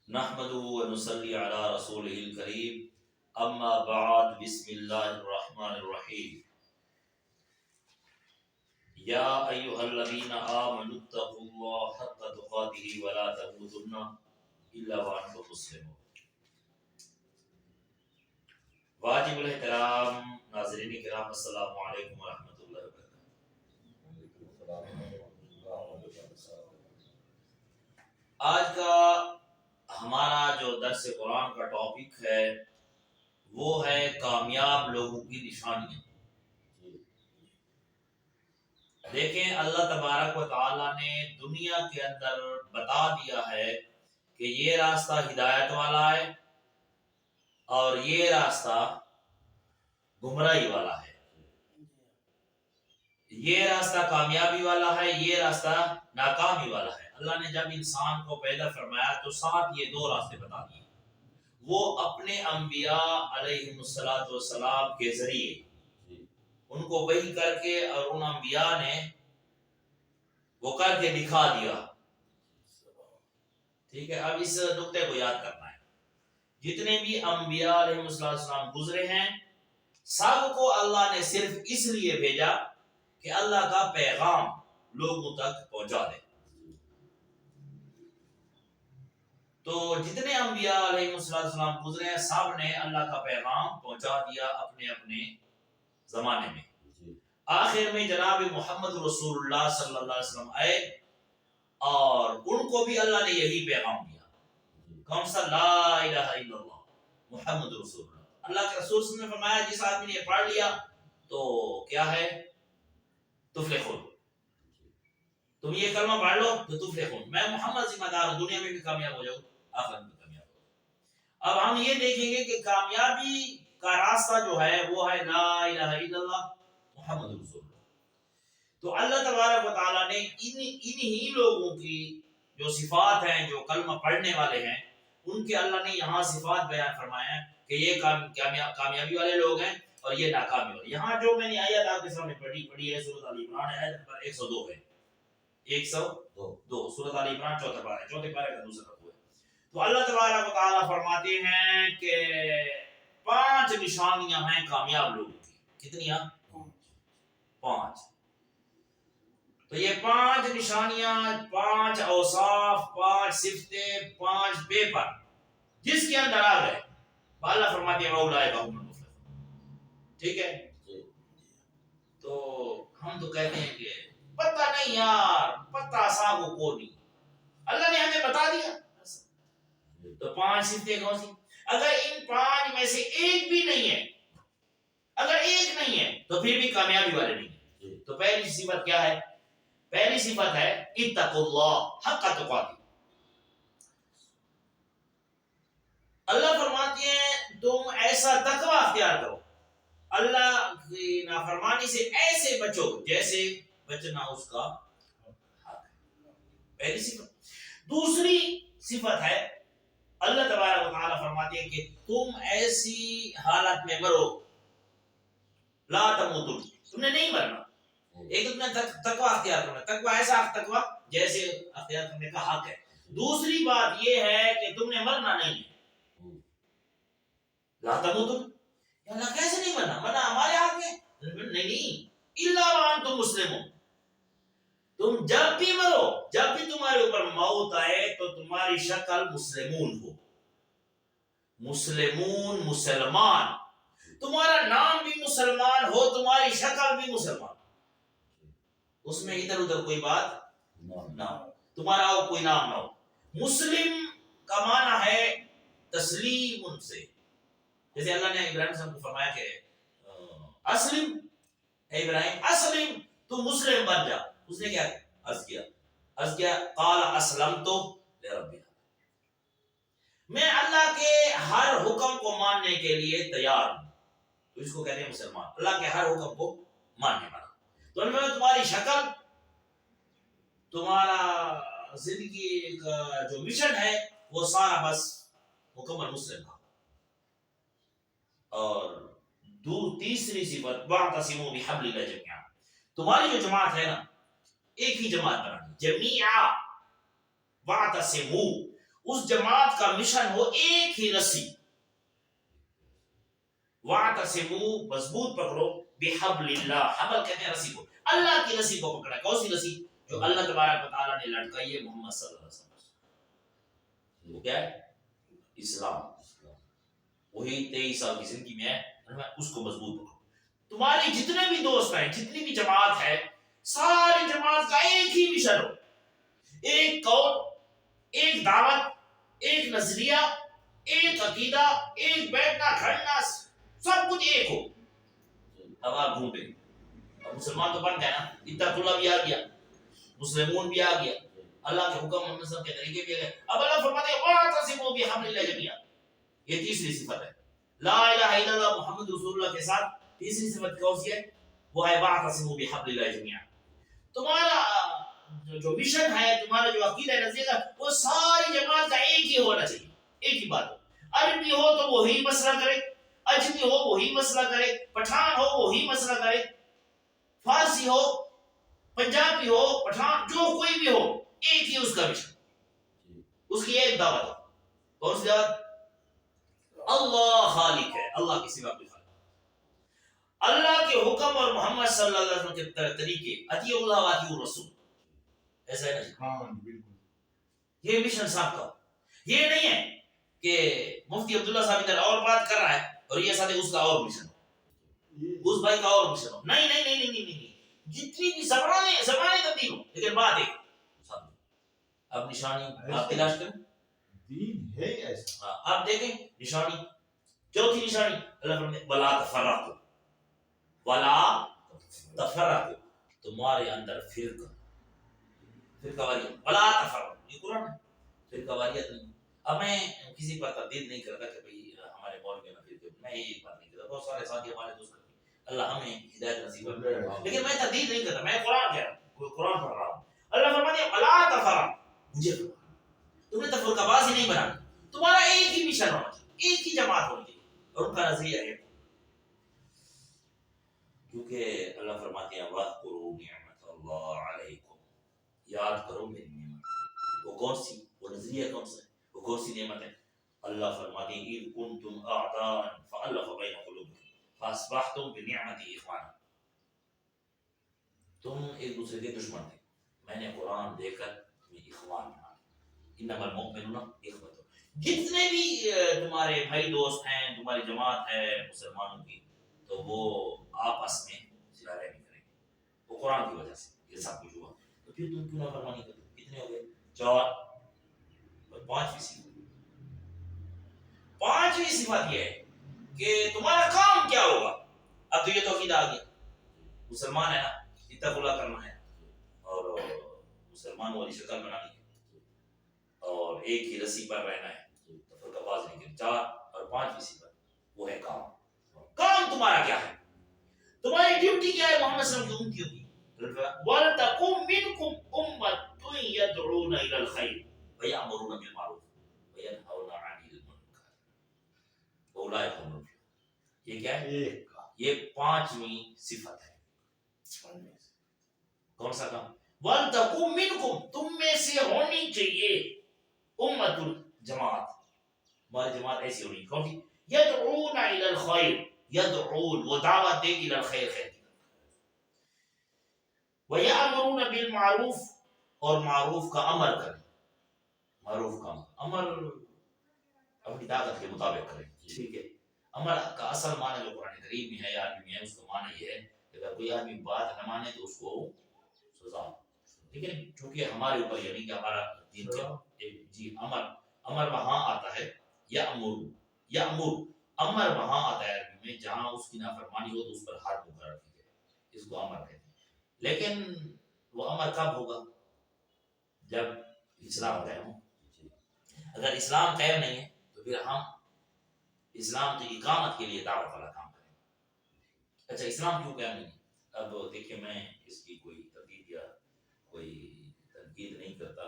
نحمده ونصلي على رسوله الكريم اما بعد بسم الله الرحمن الرحيم يا ايها الذين امنوا اتقوا الله حق تقاته ولا تموتن الا وانتم مسلمون. واجب الاحترام ناظرین کرام، السلام علیکم ورحمۃ اللہ وبرکاتہ. آج کا ہمارا جو درس قرآن کا ٹاپک ہے وہ ہے کامیاب لوگوں کی نشانیاں. دیکھیں، اللہ تبارک و تعالیٰ نے دنیا کے اندر بتا دیا ہے کہ یہ راستہ ہدایت والا ہے اور یہ راستہ گمراہی والا ہے، یہ راستہ کامیابی والا ہے، یہ راستہ ناکامی والا ہے. اللہ نے جب انسان کو پیدا فرمایا تو ساتھ یہ دو راستے بتا دیے. وہ اپنے انبیاء علیہ السلام کے ذریعے ان کو وحی کر کے اور ان انبیاء نے وہ کر کے دکھا دیا. ٹھیک ہے، اب اس نقطے کو یاد کرنا ہے. جتنے بھی انبیاء علیہ السلام گزرے ہیں سب کو اللہ نے صرف اس لیے بھیجا کہ اللہ کا پیغام لوگوں تک پہنچا دے. تو جتنے انبیاء علیہ السلام گزرے ہیں سب نے اللہ کا پیغام پہنچا دیا اپنے اپنے زمانے میں. آخر میں جناب محمد رسول اللہ صلی اللہ علیہ وسلم آئے اور ان کو بھی اللہ نے یہی پیغام دیا. کون سا؟ لا الہ الا اللہ محمد رسول اللہ. اللہ کے رسول صلی اللہ علیہ وسلم نے فرمایا جس آدمی نے پڑھ لیا تو کیا ہے؟ تفلحون. تم یہ کلمہ پڑھ لو تو تفلحون. میں محمد ذمہ دار ہوں، دنیا میں بھی کامیاب ہو جاؤ، آخرت میں کامیاب ہو. اب ہم یہ دیکھیں گے کہ کامیابی کا راستہ جو ہے وہ ہے لا الہ الا اللہ محمد رسول اللہ. تو اللہ تبارک و تعالیٰ نے انہی لوگوں کی جو صفات ہیں، جو کلمہ پڑھنے والے ہیں، ان کے اللہ نے یہاں صفات بیان فرمایا ہے کہ یہ کامیابی والے لوگ ہیں اور یہ ناکامی والے. یہاں جو میں نے آیت آپ کے سامنے پڑھی ہے سورۃ آل عمران آیت نمبر 102 ہے. 102 سورۃ آل عمران چوتھا پارہ ہے، چوتھے پارے کا دوسرا رکوع ہے. تو اللہ تبارک و تعالیٰ فرماتے ہیں کہ 5 نشانیاں ہیں کامیاب لوگوں کی. کتنی ہیں؟ 5. تو یہ 5 نشانیاں، 5 اوصاف، 5 صفتیں، 5 پیپر جس کے اندر آ گئے اللہ فرماتے ہیں اولئک هم المفلحون. ٹھیک ہے. تو ہم تو کہتے ہیں کہ پتہ نہیں یار، پتہ ساگو کو نہیں، اللہ نے ہمیں بتا دیا. تو 5 صفتیں کون سی؟ اگر ان 5 میں سے ایک بھی نہیں ہے، اگر ایک نہیں ہے تو پھر بھی کامیابی والے نہیں ہے. تو پہلی صفت کیا ہے؟ پہلی صفت ہے اتقوا اللہ حق تقاته. اللہ فرماتے ہیں تم ایسا تقوی اختیار کرو، اللہ کی نافرمانی سے ایسے بچو جیسے بچنا اس کا حق ہے. پہلی صفت. دوسری صفت ہے اللہ تبارک و تعالیٰ فرماتے ہیں کہ تم ایسی حالت میں مرو لا تموتن، تم نے نہیں مرنا. ایک تو تم نے تقوی اختیار کرنا، تقوی ایسا تقوی جیسے اختیار کرنے کا حق ہے. دوسری بات یہ ہے کہ تم نے مرنا نہیں ہے. لا تموتن، اللہ کیسے نہیں مرنا؟ مرنا ہمارے ہاتھ میں نہیں. الا وانتم مسلمون. تم جب بھی مرو، جب بھی تمہارے اوپر موت آئے تو تمہاری شکل مسلمون ہو. مسلمون مسلمان، تمہارا نام بھی مسلمان ہو، تمہاری شکل بھی مسلمان، اس میں ادھر ادھر کوئی بات نہ ہو، تمہارا کوئی نام نہ ہو. مسلم کا معنی ہے تسلیم ان سے. جیسے اللہ نے ابراہیم صاحب کو فرمایا کہ اسلم، اے ابراہیم اسلم، تو مسلم بن جا. اس نے کیا عرض کیا قال اسلمت لرب العالمین، میں اللہ کے ہر حکم کو ماننے کے لیے تیار ہوں. تو اس کو کہتے ہیں مسلمان، اللہ کے ہر حکم کو ماننے والا. تو ان میں تمہاری شکل، تمہارا زندگی کا جو مشن ہے وہ سارا بس مکمل مسلم کا. اور تیسری صفت واعتصموا بحبل اللہ جميعا، تمہاری جو جماعت ہے نا ایک ہی جماعت بنانی، جميعا واعتصموا، اس جماعت کا مشن ہو ایک ہی رسی، وَاعْتَصِمُوا مضبوط پکڑو، بِحَبْلِ اللَّهِ، حبل کہتے ہیں رسی کو، اللہ کی رسی کو پکڑا۔ کون سی رسی؟ جو اللہ تبارک و تعالیٰ نے لٹکائی ہے محمد صلی اللہ علیہ وسلم، وہ کیا ہے؟ اسلام۔ وہی 23 سال کی زندگی میں ہے، اس کو مضبوط پکڑو۔ تمہاری جتنے بھی دوست ہیں، جتنی بھی جماعت ہے، ساری جماعت کا ایک ہی مشن ہو، ایک قول، ایک دعوت، ایک نظریہ، ایک عقیدہ، ایک بیٹھنا کھڑنا، سب کچھ ایک ہو۔ اب آپ ڈھونڈے، اب مسلمان تو بن گئے نا، اتقوا اللہ بھی آ گیا، مسلمون بھی آ گیا، اللہ کے حکم محمد صلی اللہ علیہ وسلم کے طریقے بھی آ گئے۔ اب اللہ فرماتے ہیں وَاعْتَصِمُوا بِحَبْلِ اللَّهِ جَمِيعًا، یہ تیسری صفت ہے۔ لا الہ الا اللہ محمد رسول اللہ کے ساتھ تیسری صفت کون سی ہے؟ وہ ہے وَاعْتَصِمُوا بِحَبْلِ اللَّهِ جَمِيعًا۔ تمہارا جو مشن ہے، تمہارا جو عقیدہ ہے، نظریہ، وہ ساری جماعت کا ایک ہی ہونا چاہیے، ایک ہی بات ہو۔ عربی ہو تو وہی مسئلہ کرے، اجمی ہو وہی مسئلہ کرے، پٹھان ہو وہی مسئلہ کرے، فارسی ہو، پنجابی ہو، پٹھان، جو کوئی بھی ہو، ایک ہی اس کا مشن، اس کی ایک دعوت ہو۔ کون سی دعوت؟ اللہ خالق ہے، اللہ کے سوا کوئی خالق، اللہ کے حکم اور محمد صلی اللہ علیہ وسلم کے طریقے، اطیع اللہ و اطیع الرسول، ایسا ہے نا جی؟ ہاں بالکل، یہ مشن صاحب کا، یہ نہیں ہے کہ مفتی عبداللہ صاحب ادھر اور بات کر رہا ہے اور یہ ساتھ اس کا اور مشن ہو، اس بھائی کا اور مشن ہو، نہیں نہیں نہیں نہیں نہیں نہیں، جتنی بھی زبانیں تبدیل ہو، لیکن بات ایک۔ اب نشانی آپ تلاش کریں، دین ہے ایسا، آپ دیکھیں نشانی، چوتھی نشانی اللہ فرماتے ہیں وَلَا تَفَرَّقُوا، وَلَا تَفَرَّقُوا، تمہارے اندر فرقہ واریت، وَلَا تَفَرَّقُوا، یہ قرآن ہے، فرقہ واریت نہیں۔ اب میں کسی پر تردید نہیں کرتا کہ بھئی ہمارے مولوی میں فرقے، میں یہ بات نہیں کرتا، بہت سارے ساتھی ہمارے دوست کرتے ہیں، اللہ ہمیں ہدایت نصیب کرے، لیکن میں تردید نہیں کرتا، میں قرآن کہہ رہا ہوں، قرآن پڑھ رہا ہوں۔ اللہ فرماتے ہیں وَلَا تَفَرَّقُوا، مجھے تمہیں تفرقہ بازی نہیں بنانی، تمہارا ایک ہی مشن ہونا چاہیے، ایک ہی جماعت ہونی چاہیے، اور ان کا نظریہ ہے، کیونکہ اللہ فرماتے ہیں وَاذْكُرُوا نِعْمَتَ اللَّهِ عَلَيْكُمْ، یاد کرو میری نعمت، وہ کون سی، وہ نظریہ کون سا ہے، وہ کون سی نعمت ہے؟ اللہ فرماتے ہیں اِذْ كُنْتُمْ أَعْدَاءً فَأَلَّفَ بَيْنَ قُلُوبِكُمْ فَأَصْبَحْتُمْ بِنِعْمَتِهِ إِخْوَانًا، تم ایک دوسرے کے دشمن تھے، میں نے قرآن دے کر تمہیں اخوان بنا، انما المؤمنون اخوۃ، جتنے بھی تمہارے بھائی دوست ہیں، تمہاری جماعت ہے مسلمانوں کی، تو وہ آپس میں صلہ رحمی کریں گے، وہ قرآن کی وجہ سے یہ سب کچھ ہوا۔ تو پھر تم کیوں نافرمانی کرتے ہو؟ کتنے ہو گئے؟ 4 اور 5ویں صفت، 5ویں صفت یہ ہے کہ تمہارا کام کیا ہوگا۔ اب تو یہ تو عقیدہ آ گیا، مسلمان ہے نا، اتقوا اللہ کرنا ہے اور مسلمان والی شکل بنانی ہے اور ایک ہی رسی پر رہنا ہے، فرقہ باز نہیں کرنا۔ 4 اور 5ویں صفت وہ ہے کام۔ کام تمہارا کیا ہے؟ تمہاری ڈیوٹی کیا ہے محمد صلی اللہ علیہ وسلم کی امتیوں کی؟ وَلْتَقُمْ مِنْكُمْ أُمَّةٌ يَدْعُونَ إِلَى الْخَيْرِ وَيَأْمُرُونَ بِالْمَعْرُوفِ وَيَنْهَوْنَ عَنِ الْمُنكَرِ وَأُولَٰئِكَ هُمُ الْمُفْلِحُونَ۔ یہ کیا ہے؟ یہ 5ویں صفت ہے۔ کون سا کام؟ وَلْتَقُمْ مِنْكُمْ، تم میں سے ہونی چاہیے، امت جماعت، ہماری جماعت ایسی ہونی، کون سی؟ یدعون الی الخیر، یدعون وہ دعوت دے الی الخیر، خیر کی، ویامرون بالمعروف اور معروف کا امر کریں، معروف کا امر اپنی طاقت کے مطابق کریں، ٹھیک ہے۔ امر کا اصل معنی جو قرآن کریم میں ہے یا عربی میں ہے، اس کا معنی یہ ہے کہ اگر کوئی آدمی بات نہ مانے تو اس کو سزا، لیکن چونکہ ہمارے اوپر یہ نہیں کہ ہمارا دین کا جی امر وہاں آتا ہے، یامر امر وہاں آتا ہے عربی میں جہاں اس کی نافرمانی ہو تو اس پر حد مقرر کی جائے، اس کو امر کہتے ہیں۔ لیکن وہ امر کب ہوگا؟ جب اسلام قائم ہو۔ اگر اسلام قائم نہیں ہے تو پھر ہم اسلام کی اقامت کے لیے دعوت والا کام کریں گے۔ اچھا اسلام کیوں قائم نہیں ہے؟ اب دیکھیں میں اس کی کوئی تردید یا کوئی تنقید نہیں کرتا،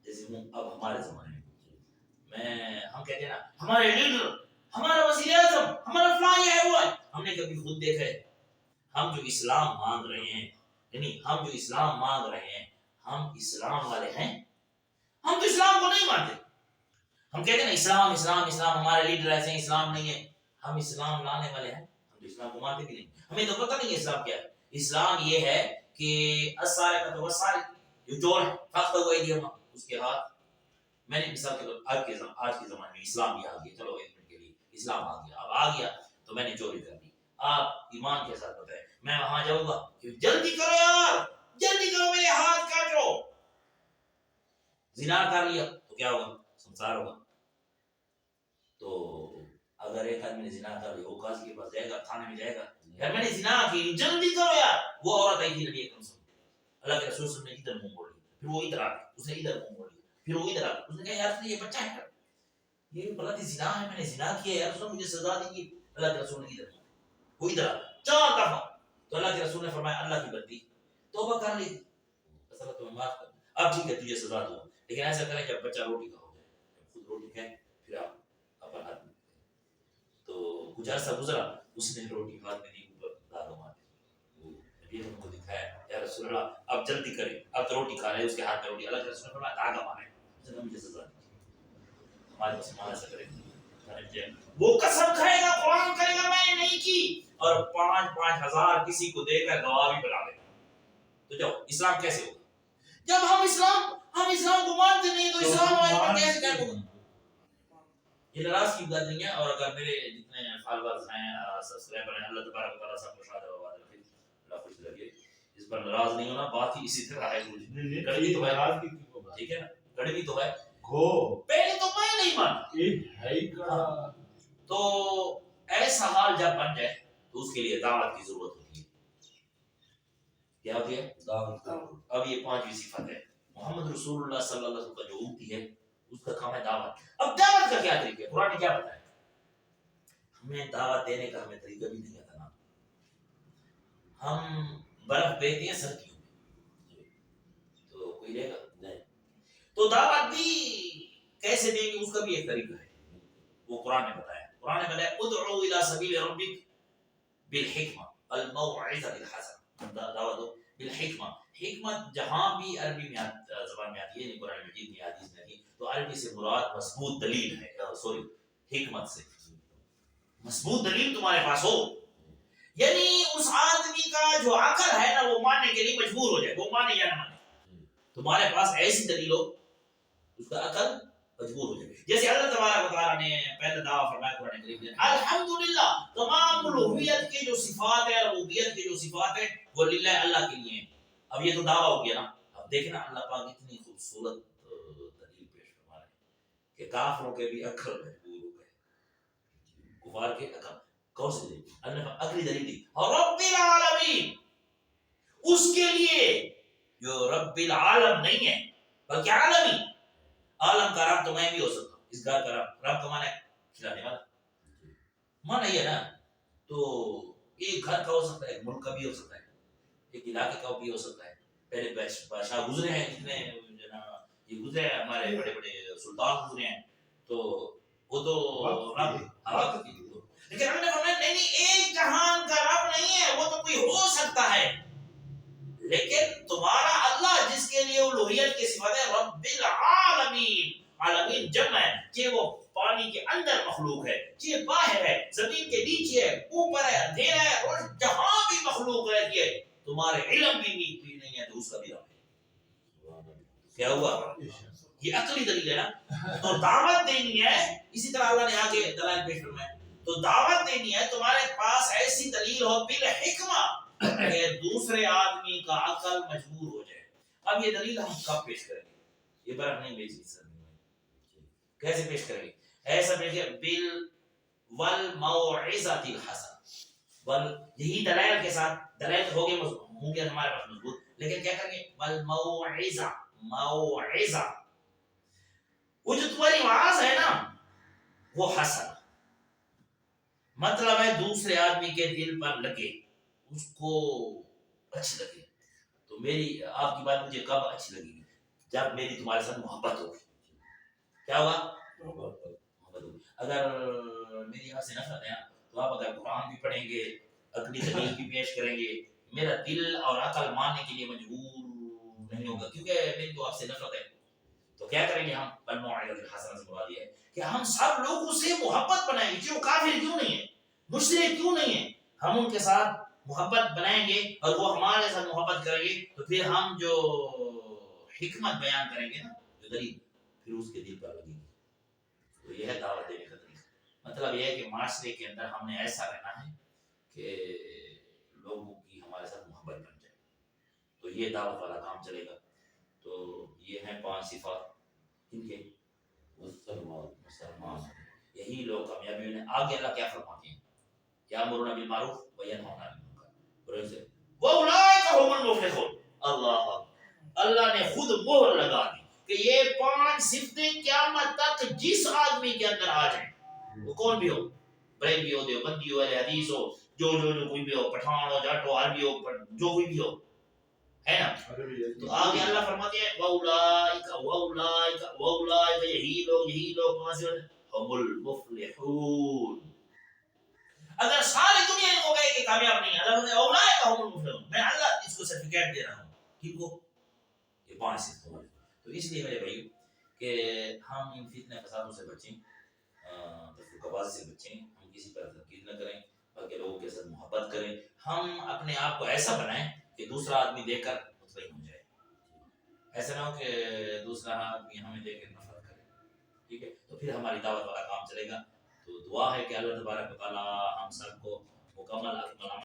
جیسے اب ہمارے زمانے میں ہم کہتے ہیں نا ہمارے لیڈر، ہمارا وزیر اعظم، ہمارا فلاں یہ ہے وہ ہے، ہم نے کبھی خود دیکھا ہے ہم جو اسلام مانگ رہے ہیں، یعنی ہم جو اسلام مانگ رہے ہیں ہم اسلام والے ہیں؟ ہم ہم کہتے ہیں نا اسلام اسلام اسلام، ہمارے لیڈر ایسے ہیں اسلام نہیں ہے. ہم اسلام لانے والے ہیں، ہم تو اسلام کو مانتے بھی نہیں. ہمیں تو پتہ نہیں اسلام کیا ہے. اسلام یہ ہے کہ اسارے کا تو سارے جو چور ہے فقط وہی دیا اس کے ہاتھ. میں نے مثال کے طور آج کے زمانے میں اسلام بھی آ گیا، چلو ایک منٹ کے لیے اسلام آ گیا، اب آ گیا تو میں نے چوری کر دی. آپ ایمان کے ساتھ بتائیں میں وہاں جاؤں گا کہ جلدی کرو یار، جلدی کرو میرے ہاتھ کاٹو. زنا کر لیا تو کیا ہوگا؟ سنسار ہوگا. تو اگر ایک آدمی نے زنا کر لیا وہ قاضی کے پاس جائے گا، تھانے میں جائے گا، یار میں نے زنا کی جلدی کرو یار. وہ عورت آئی تھی نبی اکرم صلی اللہ کے رسول صلی اللہ علیہ وسلم نے ادھر منہ موڑ لیا، پھر وہ ادھر آ گئی، اس نے ادھر منہ موڑ لیا، پھر وہ ادھر آ گئی. اس نے کہا یار یہ بچہ ہے، یہ غلط زنا ہے، میں نے زنا کیا ہے، یار مجھے سزا دیجیے. اللہ کے رسول نے ادھر وہ ادھر آ گئی 4 دفعہ. تو اللہ کے رسول نے فرمایا اللہ کی بندی توبہ کر لی، اللہ تمہیں معاف کر، اب ٹھیک ہے تجھے سزا دوں، لیکن ایسا کریں جب بچہ روٹی کا ہو جائے، جب خود روٹی کھائے پھر آپ اپنا ہاتھ. تو کچھ عرصہ گزرا، اس نے روٹی ہاتھ میں نہیں اوپر داغ مار وہ نبی نے کو دکھایا یا رسول اللہ اب جلدی کریں، اب تو روٹی کھا رہے اس کے ہاتھ میں روٹی. اللہ کے رسول نے فرمایا داغ مارے، اس نے مجھے سزا دی. ہمارے مسلمان ایسا کریں وہ قسم کھائے گا قرآن کرے گا میں نے نہیں کی، اور 5,000 کسی کو دے کر گواہ بھی بنا دے. تو جاؤ اسلام کیسے ہوگا جب ہم اسلام کو مانتے نہیں، تو اسلام ہمارے پر کیسے کیا ہوگا؟ یہ ناراض کی بات نہیں ہے. اور اگر میرے جتنے فالوورز ہیں سبسکرائبر ہیں، اللہ تبارک و تعالیٰ سب کو شاد و آباد رکھے، اللہ خوش رکھے. اس پر ناراض نہیں ہونا، بات ہی اسی طرح ہے. کڑوی تو ہے، ٹھیک ہے نا، کڑوی تو ہے. پہلے تو میں نہیں مانتا. تو ایسا حال جب بن جائے تو اس کے لیے دعوت کی ضرورت ہوتی ہے. کیا ہوتی ہے؟ دعوت. اب یہ 5ویں صفت ہے محمد رسول اللہ صلی اللہ علیہ وسلم کا جو امتی ہے اس کا کام ہے دعوت. اب دعوت کا کیا طریقہ ہے؟ قرآن نے کیا بتایا؟ ہمیں دعوت دینے کا ہمیں طریقہ بھی نہیں آتا نا. ہم برف بیچتے ہیں سردیوں میں تو کوئی لے گا نہیں. تو دعوت بھی کیسے دیں گے اس کا بھی ایک طریقہ ہے، وہ قرآن نے بتایا. قرآن نے بتایا ادعو الى سبیل ربک بالحکمہ الموعظۃ الحسنہ. دعوت دو بالحکمہ. حکمت جہاں بھی عربی میں زبان میں آتی ہے، نہیں قرآن مجید میں حدیث میں آتی ہے، تو عربی سے مراد مضبوط دلیل ہے. سوری، حکمت سے مضبوط دلیل تمہارے پاس ہو، یعنی اس آدمی کا جو عقل ہے نا وہ ماننے کے لیے مجبور ہو جائے، وہ مانے یا نہ مانے. تمہارے پاس ایسی دلیل ہو اس کا عقل مجبور ہو جائے. جیسے اللہ تبارک و تعالیٰ نے پہلے دعویٰ فرمایا قرآن کریم میں الحمدللہ، تمام الوہیت کے جو صفات ہیں، ربوبیت کے جو صفات ہیں وہ للہ اللہ کے لیے ہیں. اب یہ تو دعویٰ ہو گیا نا. اب دیکھیں نا اللہ پاک اتنی خوبصورت دلیل پیش فرما رہے ہیں کہ کافروں کے بھی عقل مجبور ہو گئے، کفار کے عقل. کون سی دلیل؟ اللہ نے عقلی دلیل دی رب العالمین، اس کے لیے جو رب العالم نہیں ہے بلکہ عالمی. عالم کا رب تو میں بھی ہو سکتا ہوں، اس گھر کا رب کا معنی ہے کھلانے والا، معنی یہ نا. تو ایک گھر کا ہو سکتا ہے، ایک ملک کا بھی ہو سکتا ہے، ایک علاقے کا بھی ہو سکتا ہے. پہلے بادشاہ گزرے ہیں جتنے یہ گزرے ہیں، ہمارے بڑے بڑے سلطان گزرے ہیں، تو وہ تو رب کی. لیکن ہم نے فرمایا نہیں ایک جہان کا رب نہیں ہے، وہ تو کوئی ہو سکتا ہے، لیکن تمہارا اللہ جس کے لیے الوہیت کی صفات ہے رب العالمین. عالمین جمع ہے کہ وہ پانی کے اندر مخلوق ہے، یہ باہر ہے، زمین کے نیچے ہے، اوپر ہے، اندھیرا ہے، اور جہاں بھی مخلوق رہتی ہے تمہارے علم بھی نہیں ہے تو اس کا بھی رب ہے. کیا ہوا؟ یہ عقلی دلیل ہے نا. تو دعوت دینی ہے، اسی طرح اللہ نے آگے دلائل پیش فرمائے. تو دعوت دینی ہے، تمہارے پاس ایسی دلیل ہو بالحکمہ کہ دوسرے آدمی کا عقل مجبور ہو جائے. اب یہ دلیل ہم کب پیش کریں گے؟ یہ برف نہیں بیچی سر، کیسے پیش کریں گے؟ ایسا پیش کریں بال والموعظۃ الحسنہ. یہی دلائل کے ساتھ، دلائل ہوں گے ہمارے پاس مضبوط، لیکن کیا کریں گے؟ والموعظہ، موعظہ، وہ جو تمہاری واعظ ہے نا وہ حسن، مطلب ہے دوسرے آدمی کے دل پر لگے، اس کو اچھی لگے. تو میری آپ کی بات مجھے کب اچھی لگے گی؟ جب میری تمہارے ساتھ محبت ہوگی. کیا ہوگا؟ محبت ہوگی. اگر میری آپ سے نفرت ہے تو آپ اگر قرآن بھی پڑھیں گے، عقلی دلیل بھی پیش کریں گے، میرا دل اور عقل ماننے کے لیے مجبور نہیں ہوگا، کیونکہ میری تو آپ سے نفرت ہے. تو کیا کریں گے ہم؟ بالموعظۃ الحسنہ سے مراد یہ ہے کہ ہم سب لوگوں سے محبت بنائیں گے، جو کافر کیوں نہیں ہے، مشرک کیوں نہیں ہے، ہم ان کے ساتھ محبت بنائیں گے اور وہ ہمارے ساتھ محبت کریں گے، تو پھر ہم جو حکمت بیان کریں گے نا جو دلیل، پھر اس کے دل پر لگے گی. تو یہ ہے دعوت دینے کا طریقہ. مطلب یہ ہے کہ معاشرے کے اندر ہم نے ایسا رہنا ہے کہ لوگوں کی ہمارے ساتھ محبت بن جائے، تو یہ دعوت والا کام چلے گا. تو یہ ہیں 5 صفات ان کے مسلمان. یہی لوگ کامیابی میں. آگے اللہ کیا فرماتے ہیں؟ یامرون بالمعروف وینہون عن المنکر واولئک هم المفلحون. اللہ اللہ نے خود مہر لگا دی کہ یہ 5 صفتیں قیامت تک جس آدمی کے اندر آ جائیں، وہ کون بھی ہو، بریلوی ہو، دیوبندی ہو، اہل حدیث ہو، جو کوئی بھی ہو، پٹھان ہو، جٹ ہو، عربی ہو، جو کوئی بھی ہو، ہے نا. تو آگے اللہ فرماتے ہیں واولائک یہی لوگ ہم المفلحون. اگر ساری دنیا کو کہے کہ کامیاب نہیں ہے، اللہ کہتے ہیں اولائک هم المفلحون، میں اللہ اس کو سرٹیفکیٹ دے رہا ہوں. ٹھیک ہو، یہ 5 صفتوں والے. تو اس لیے میرے بھائی کہ ہم ان فتنے فسادوں سے بچیں، تفرقہ بازی سے بچیں، ہم کسی پر تنقید نہ کریں بلکہ لوگوں کے ساتھ محبت کریں. ہم اپنے آپ کو ایسا بنائیں کہ دوسرا آدمی دیکھ کر مطمئن ہو جائے. ایسا نہ ہو کہ دوسرا آدمی ہمیں دیکھ کر نفرت کرے. ٹھیک ہے، تو پھر ہماری دعوت والا کام چلے گا. تو دعا ہے کہ اللہ تبارک و تعالی ہم سب کو مکمل